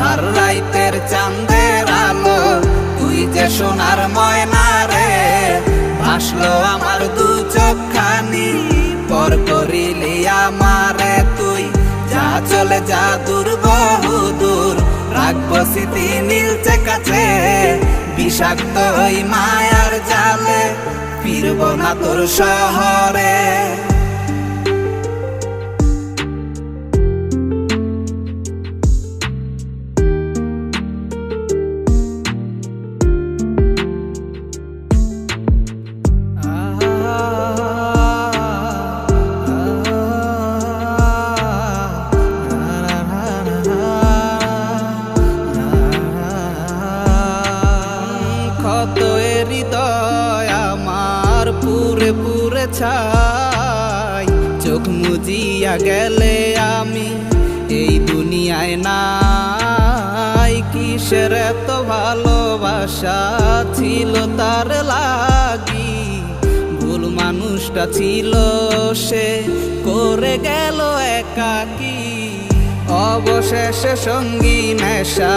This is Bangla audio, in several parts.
আন্ধার রাইতের চাঁদের আলো, তুই যে সোনার ময়না রে। ভাসলো আমার দু চোখখানি, পর করিলি আমারে তুই। যা চলে যা দূর বহু দূর, রাখবো স্মৃতি নীলচে কাছে। বিষাক্ত ওই মায়ার জালে, ফিরবো না তোর শহরে। হৃদয় আমার পুরে পুরে ছাই, চোখ মুজিয়া গেলে আমি এই দুনিয়ায় নাই। কিসের এত ভালোবাসা ছিল তার লাগি, ভুল মানুষটা ছিল সে, করে গেল একাকী। অবশেষে সঙ্গী নেশা,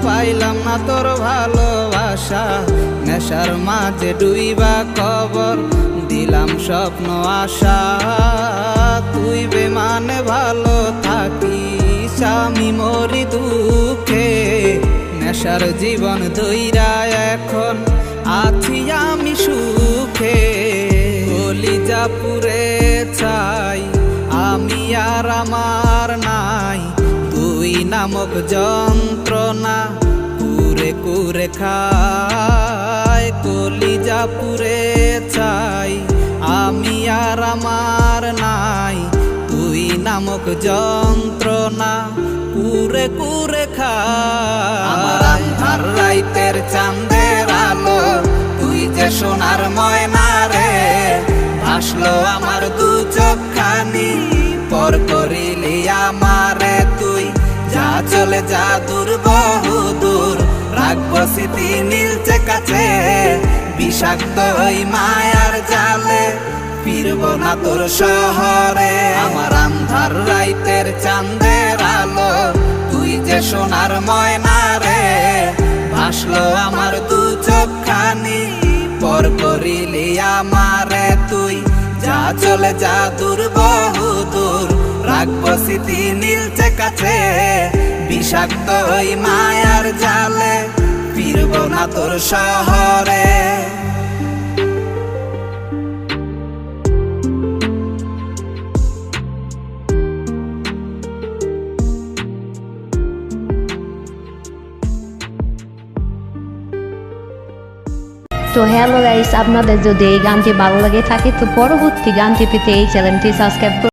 পাইলাম না তোর ভালোবাসা। নেশার মাঝে ডুইবা কবর দিলাম স্বপ্ন আশা। তুই বেমানে ভালো থাকিস, আমি মরি দুঃখে। নেশার জীবন ধইরা এখন আছি আমি সুখে। কলিজা পুরে চাই আমি আর আমার নাই, তুই নামক যন্ত্রণা কুরে কুরে খায়। কলিজা পুরে চাই আমি আর আমার নাই, তুই নামক যন্ত্রণা কুরে কুরে খায়। আমার আন্ধার রাইতের চাঁদের আলো, তুই যে সোনার ময়না রে। ভাসলো আমার দু চোখখানি, পর করিলি আমারে তুই। যা চলে যা দূর বহু দূর, রাখবো স্মৃতি নীলচে কাছে। বিষাক্ত ওই মায়ার জালে, ফিরবো না তোর শহরে। আমার আন্ধার রাইতের চাঁদের আলো, তুই যে সোনার ময়না রে। ভাসলো আমার দু চোখখানি, পর করিলি আমারে তুই। যা চলে যা দূর বহু দূর, রাখবো স্মৃতি নীলচে কাছে। বিষাক্ত ওই মায়ার জালে, ফিরবো না তোর শহরে। তো হ্যালো গাইস, আপনাদের যদি এই গানটি ভালো লাগে থাকে তো পরবর্তী গানটি পেতে এই চ্যানেলটি সাবস্ক্রাইব